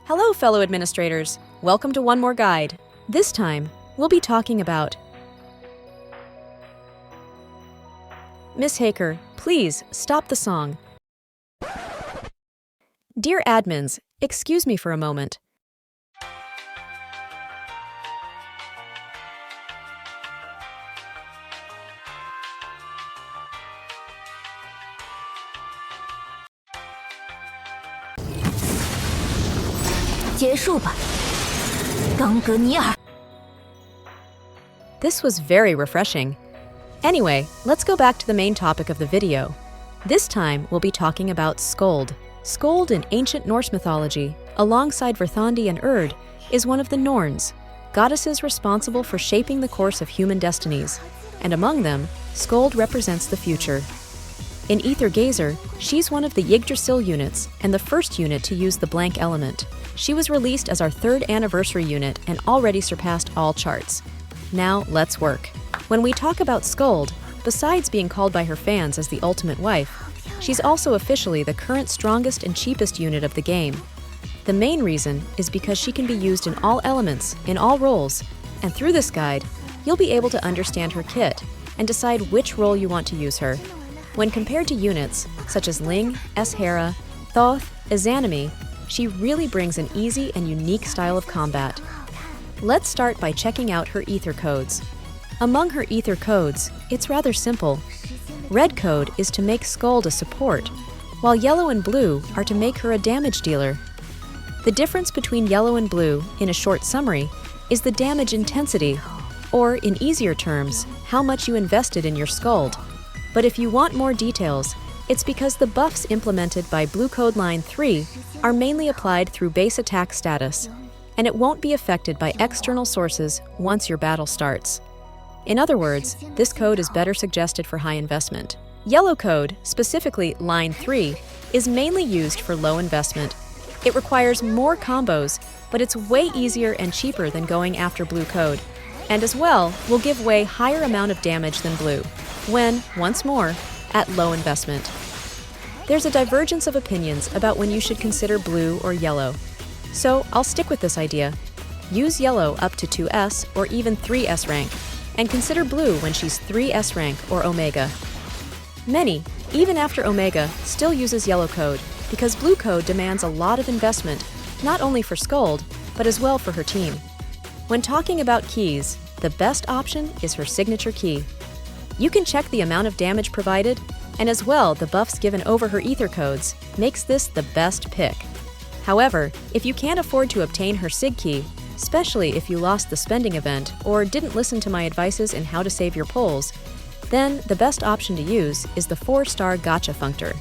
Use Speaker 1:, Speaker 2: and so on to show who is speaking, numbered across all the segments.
Speaker 1: Hello, fellow administrators. Welcome to one more guide. This time, we'll be talking about... Miss Haker, please stop the song. Dear admins, excuse me for a moment. This was very refreshing. Anyway, let's go back to the main topic of the video. This time, we'll be talking about Skuld. Skuld in ancient Norse mythology, alongside Verthandi and Urd, is one of the Norns, goddesses responsible for shaping the course of human destinies, and among them, Skuld represents the future. In Aether Gazer, she's one of the Yggdrasil units and the first unit to use the blank element. She was released as our 3rd anniversary unit and already surpassed all charts. Now, let's work. When we talk about Skuld, besides being called by her fans as the ultimate wife, she's also officially the current strongest and cheapest unit of the game. The main reason is because she can be used in all elements, in all roles, and through this guide, you'll be able to understand her kit and decide which role you want to use her. When compared to units such as Ling, Eshera, Thoth, Izanami, she really brings an easy and unique style of combat. Let's start by checking out her ether codes. Among her ether codes, it's rather simple. Red code is to make Skuld a support, while yellow and blue are to make her a damage dealer. The difference between yellow and blue, in a short summary, is the damage intensity, or in easier terms, how much you invested in your Skuld. But if you want more details, it's because the buffs implemented by Blue Code Line 3 are mainly applied through base attack status, and it won't be affected by external sources once your battle starts. In other words, this code is better suggested for high investment. Yellow code, specifically Line 3, is mainly used for low investment. It requires more combos, but it's way easier and cheaper than going after blue code, and as well will give way higher amount of damage than blue, when, once more, at low investment. There's a divergence of opinions about when you should consider blue or yellow. So I'll stick with this idea. Use yellow up to 2S or even 3S rank, and consider blue when she's 3S rank or Omega. Many, even after Omega, still uses yellow code because blue code demands a lot of investment, not only for Skuld, but as well for her team. When talking about keys, the best option is her signature key. You can check the amount of damage provided, and as well the buffs given over her ether codes makes this the best pick. However, if you can't afford to obtain her SIG key, especially if you lost the spending event or didn't listen to my advices in how to save your pulls, then the best option to use is the 4-star Gacha functor.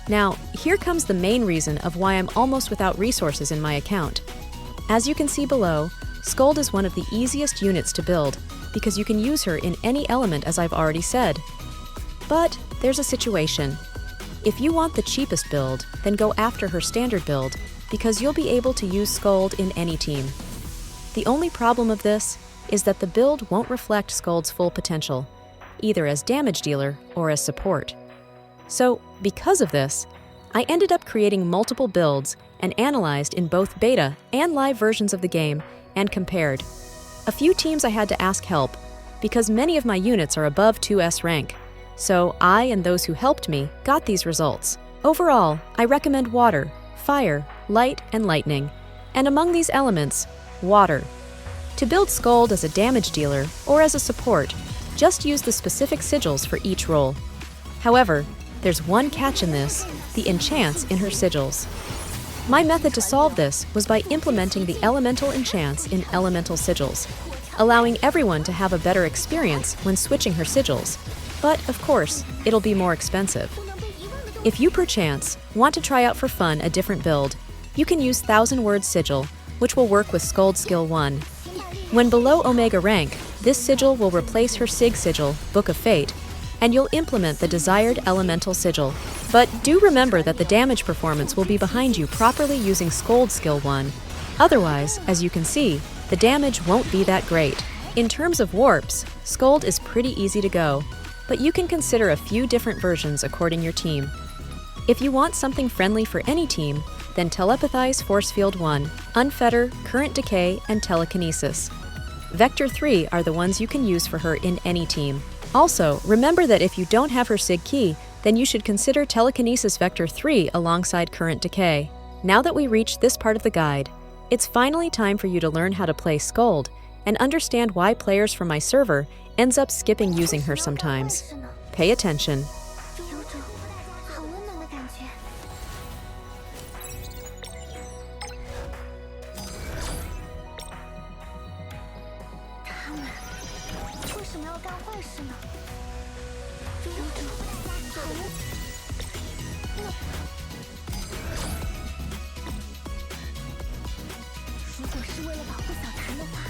Speaker 1: Now, here comes the main reason of why I'm almost without resources in my account. As you can see below, Skuld is one of the easiest units to build because you can use her in any element, as I've already said. But there's a situation. If you want the cheapest build, then go after her standard build because you'll be able to use Skuld in any team. The only problem of this is that the build won't reflect Skuld's full potential, either as damage dealer or as support. So, because of this, I ended up creating multiple builds and analyzed in both beta and live versions of the game and compared. A few teams I had to ask help because many of my units are above 2S rank, so I and those who helped me got these results. Overall, I recommend water, fire, light, and lightning, and among these elements, water. To build Skuld as a damage dealer or as a support, just use the specific sigils for each role. However, there's one catch in this, the enchants in her sigils. My method to solve this was by implementing the elemental enchants in elemental sigils, allowing everyone to have a better experience when switching her sigils, but of course, it'll be more expensive. If you perchance want to try out for fun a different build, you can use 1000-word sigil, which will work with Skuld Skill 1. When below Omega rank, this sigil will replace her SIG sigil, Book of Fate, and you'll implement the desired elemental sigil. But do remember that the damage performance will be behind you properly using Skuld Skill 1. Otherwise, as you can see, the damage won't be that great. In terms of warps, Skuld is pretty easy to go, but you can consider a few different versions according your team. If you want something friendly for any team, then telepathize Force Field 1, unfetter, current decay, and telekinesis. Vector 3 are the ones you can use for her in any team. Also, remember that if you don't have her SIG key, then you should consider Telekinesis Vector 3 alongside Current Decay. Now that we reached this part of the guide, it's finally time for you to learn how to play Skuld and understand why players from my server ends up skipping using her sometimes. Pay attention.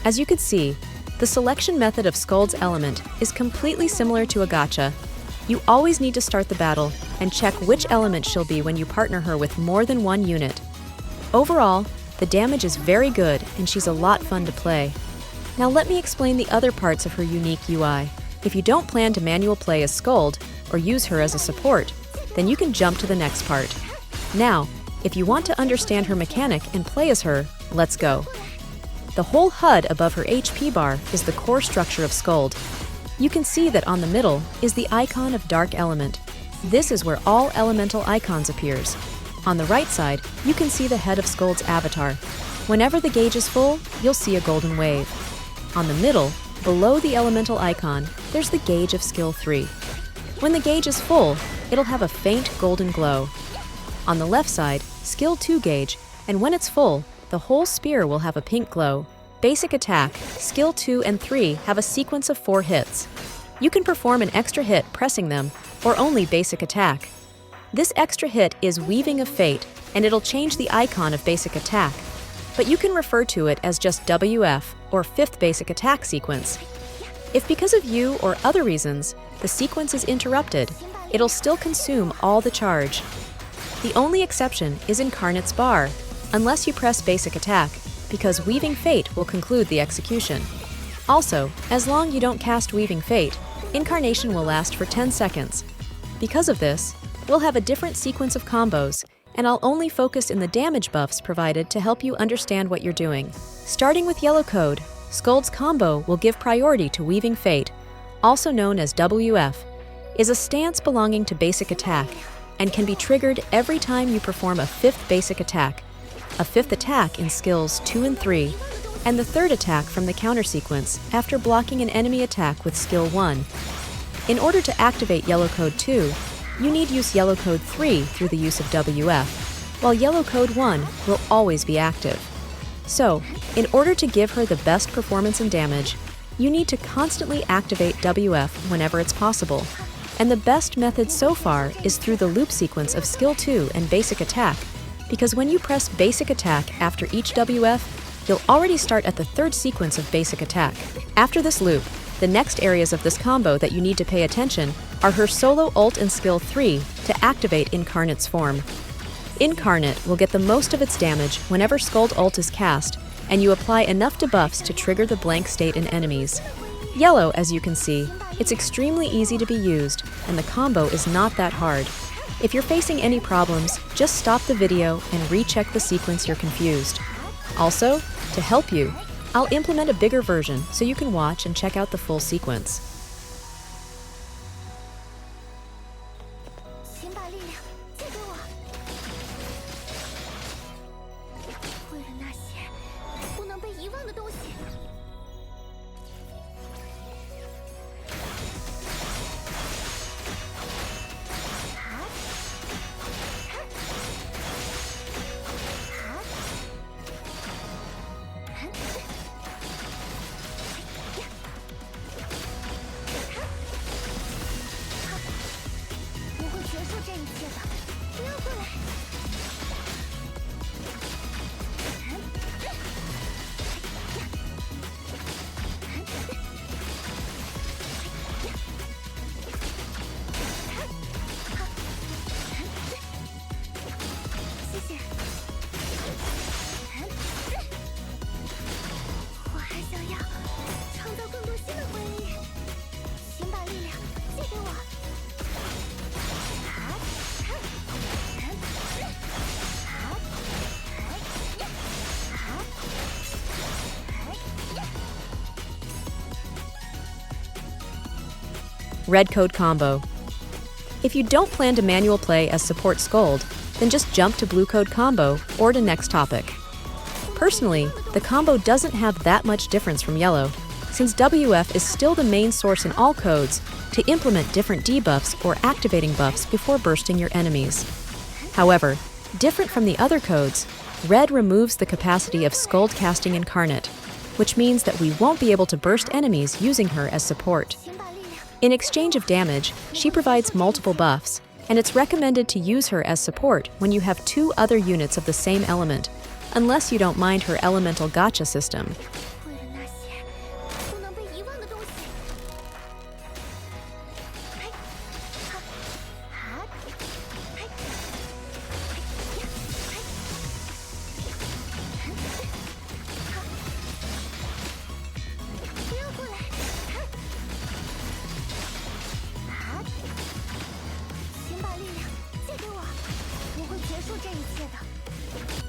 Speaker 1: As you can see, the selection method of Skuld's element is completely similar to a Gacha. You always need to start the battle and check which element she'll be when you partner her with more than one unit. Overall, the damage is very good and she's a lot fun to play. Now let me explain the other parts of her unique UI. If you don't plan to manual play as Skuld or use her as a support, then you can jump to the next part. Now, if you want to understand her mechanic and play as her, let's go. The whole HUD above her HP bar is the core structure of Skuld. You can see that on the middle is the icon of Dark Element. This is where all elemental icons appears. On the right side, you can see the head of Skuld's avatar. Whenever the gauge is full, you'll see a golden wave. On the middle, below the elemental icon, there's the gauge of skill 3. When the gauge is full, it'll have a faint golden glow. On the left side, skill 2 gauge, and when it's full, the whole spear will have a pink glow. Basic attack, skill 2 and 3 have a sequence of 4 hits. You can perform an extra hit pressing them, or only basic attack. This extra hit is Weaving of Fate, and it'll change the icon of basic attack. But you can refer to it as just WF, or 5th basic attack sequence. If because of you or other reasons, the sequence is interrupted, it'll still consume all the charge. The only exception is Incarnate's bar, unless you press basic attack, because Weaving Fate will conclude the execution. Also, as long as you don't cast Weaving Fate, Incarnation will last for 10 seconds. Because of this, we'll have a different sequence of combos, and I'll only focus in the damage buffs provided to help you understand what you're doing. Starting with Yellow Code, Skuld's combo will give priority to Weaving Fate, also known as WF, is a stance belonging to basic attack, and can be triggered every time you perform a 5th basic attack, a 5th attack in skills 2 and 3, and the 3rd attack from the counter sequence after blocking an enemy attack with skill 1. In order to activate Yellow Code 2, you need use Yellow Code 3 through the use of WF, while Yellow Code 1 will always be active. So, in order to give her the best performance and damage, you need to constantly activate WF whenever it's possible. And the best method so far is through the loop sequence of skill 2 and basic attack, because when you press basic attack after each WF, you'll already start at the 3rd sequence of basic attack. After this loop, the next areas of this combo that you need to pay attention are her solo ult and skill 3 to activate Incarnate's form. Incarnate will get the most of its damage whenever Skuld ult is cast, and you apply enough debuffs to trigger the blank state in enemies. Yellow, as you can see, it's extremely easy to be used, and the combo is not that hard. If you're facing any problems, just stop the video and recheck the sequence you're confused. Also, to help you, I'll implement a bigger version so you can watch and check out the full sequence. Red Code Combo. If you don't plan to manual play as support Skuld, then just jump to Blue Code Combo or to next topic. Personally, the combo doesn't have that much difference from yellow, since WF is still the main source in all codes to implement different debuffs or activating buffs before bursting your enemies. However, different from the other codes, Red removes the capacity of Skuld casting Incarnate, which means that we won't be able to burst enemies using her as support. In exchange of damage, she provides multiple buffs, and it's recommended to use her as support when you have 2 other units of the same element, unless you don't mind her elemental Gacha system.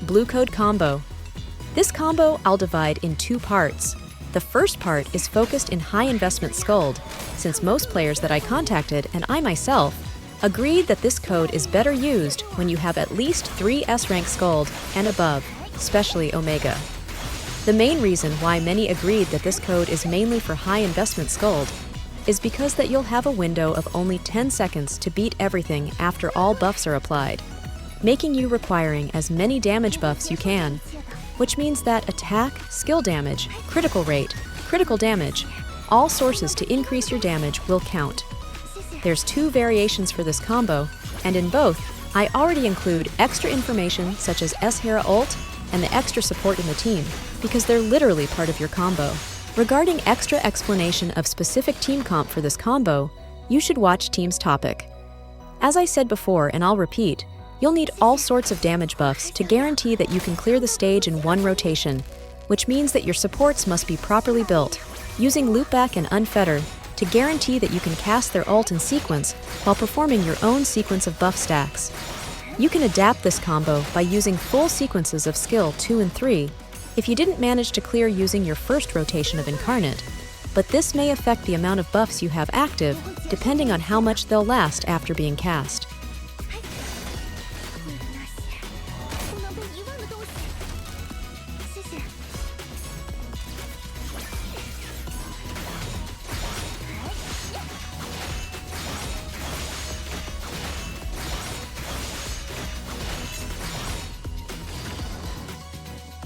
Speaker 1: Blue Code Combo. This combo I'll divide in 2 parts. The first part is focused in high investment Skuld, since most players that I contacted and I myself agreed that this code is better used when you have at least 3 S-rank Skuld and above, especially Omega. The main reason why many agreed that this code is mainly for high investment Skuld is because that you'll have a window of only 10 seconds to beat everything after all buffs are applied, making you requiring as many damage buffs you can, which means that attack, skill damage, critical rate, critical damage, all sources to increase your damage will count. There's 2 variations for this combo, and in both, I already include extra information such as S-Hera ult and the extra support in the team, because they're literally part of your combo. Regarding extra explanation of specific team comp for this combo, you should watch Team's topic. As I said before, and I'll repeat, you'll need all sorts of damage buffs to guarantee that you can clear the stage in 1 rotation, which means that your supports must be properly built, using Loopback and Unfetter to guarantee that you can cast their ult in sequence while performing your own sequence of buff stacks. You can adapt this combo by using full sequences of skill 2 and 3 if you didn't manage to clear using your first rotation of Incarnate, but this may affect the amount of buffs you have active depending on how much they'll last after being cast.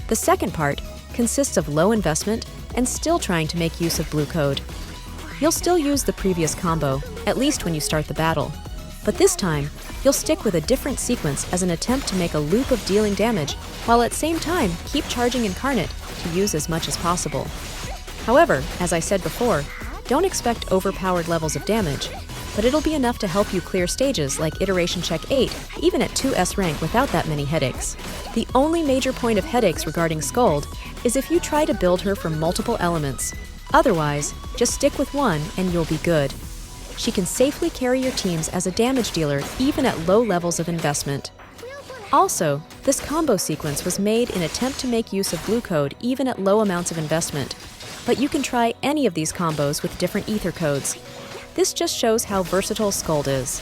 Speaker 1: The second part consists of low investment and still trying to make use of Blue Code. You'll still use the previous combo, at least when you start the battle, but this time, you'll stick with a different sequence as an attempt to make a loop of dealing damage, while at the same time keep charging Incarnate to use as much as possible. However, as I said before, don't expect overpowered levels of damage, but it'll be enough to help you clear stages like Iteration Check 8, even at 2 S rank without that many headaches. The only major point of headaches regarding Skuld is if you try to build her from multiple elements. Otherwise, just stick with one and you'll be good. She can safely carry your teams as a damage dealer even at low levels of investment. Also, this combo sequence was made in an attempt to make use of Blue Code even at low amounts of investment, but you can try any of these combos with different ether codes. This just shows how versatile Skuld is.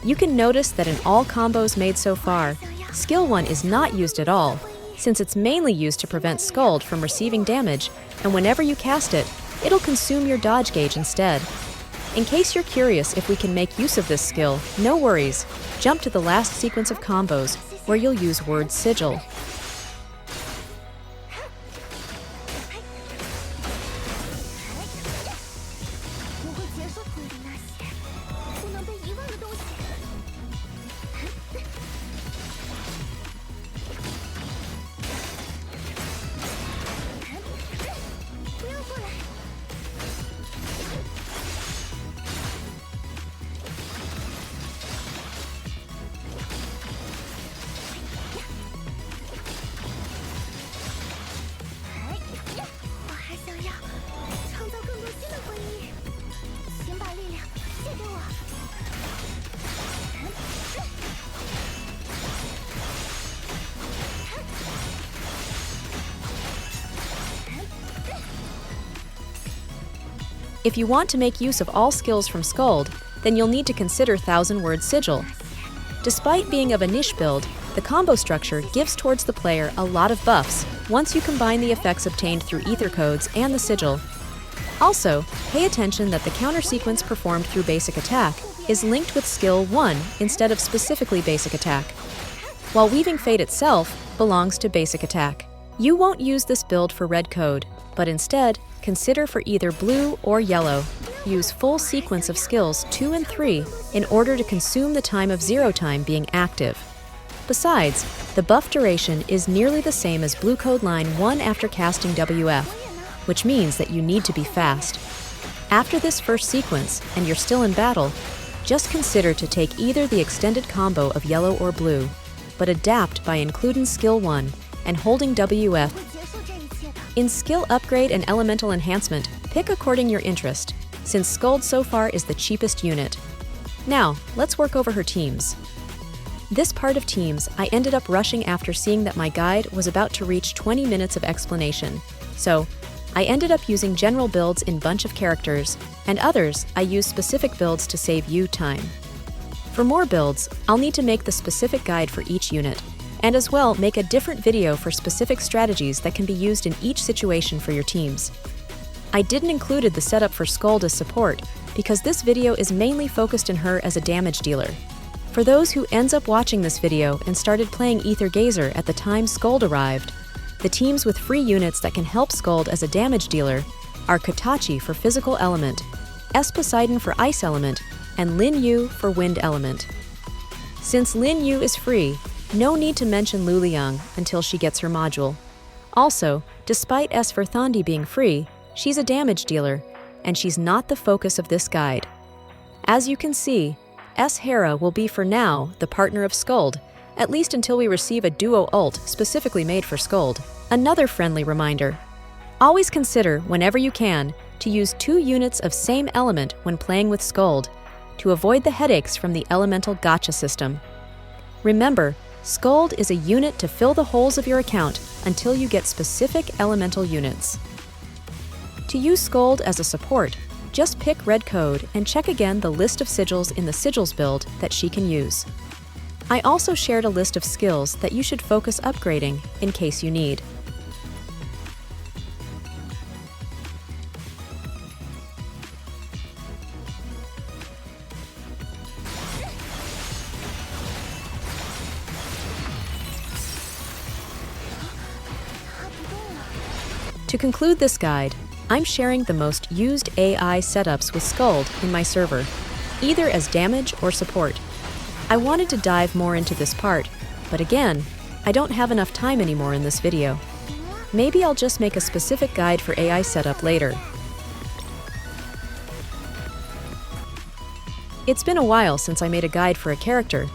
Speaker 1: You can notice that in all combos made so far, Skill 1 is not used at all, since it's mainly used to prevent Skuld from receiving damage, and whenever you cast it, it'll consume your dodge gauge instead. In case you're curious if we can make use of this skill, no worries, jump to the last sequence of combos, where you'll use word Sigil. If you want to make use of all skills from Skuld, then you'll need to consider 1000-word Sigil. Despite being of a niche build, the combo structure gives towards the player a lot of buffs once you combine the effects obtained through ether codes and the Sigil. Also, pay attention that the counter sequence performed through basic attack is linked with skill 1 instead of specifically basic attack, while Weaving Fate itself belongs to basic attack. You won't use this build for red code, but instead, consider for either blue or yellow. Use full sequence of skills 2 and 3 in order to consume the time of 0 time being active. Besides, the buff duration is nearly the same as blue code line 1 after casting WF, which means that you need to be fast. After this first sequence, and you're still in battle, just consider to take either the extended combo of yellow or blue, but adapt by including skill 1 and holding WF. In skill upgrade and elemental enhancement, pick according your interest, since Skuld so far is the cheapest unit. Now, let's work over her teams. This part of teams, I ended up rushing after seeing that my guide was about to reach 20 minutes of explanation, so I ended up using general builds in bunch of characters, and others I used specific builds to save you time. For more builds, I'll need to make the specific guide for each unit, and as well make a different video for specific strategies that can be used in each situation for your teams. I didn't include the setup for Skuld as support because this video is mainly focused in her as a damage dealer. For those who ends up watching this video and started playing Ether Gazer at the time Skuld arrived, the teams with free units that can help Skuld as a damage dealer are Katachi for physical element, S Poseidon for ice element, and Lin Yu for wind element. Since Lin Yu is free, no need to mention Luliang until she gets her module. Also, despite S for Thandi being free, she's a damage dealer, and she's not the focus of this guide. As you can see, S Hera will be for now the partner of Skuld, at least until we receive a duo ult specifically made for Skuld. Another friendly reminder: always consider, whenever you can, to use 2 units of same element when playing with Skuld, to avoid the headaches from the elemental gacha system. Remember, Skuld is a unit to fill the holes of your account until you get specific elemental units. To use Skuld as a support, just pick red code and check again the list of sigils in the sigils build that she can use. I also shared a list of skills that you should focus upgrading in case you need. To conclude this guide, I'm sharing the most used AI setups with Skuld in my server, either as damage or support. I wanted to dive more into this part, but again, I don't have enough time anymore in this video. Maybe I'll just make a specific guide for AI setup later. It's been a while since I made a guide for a character.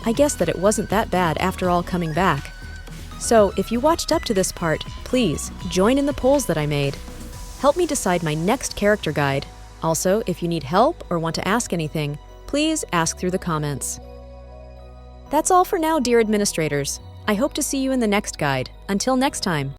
Speaker 1: I guess that it wasn't that bad after all coming back. So, if you watched up to this part, please join in the polls that I made. Help me decide my next character guide. Also, if you need help or want to ask anything, please ask through the comments. That's all for now, dear administrators. I hope to see you in the next guide. Until next time.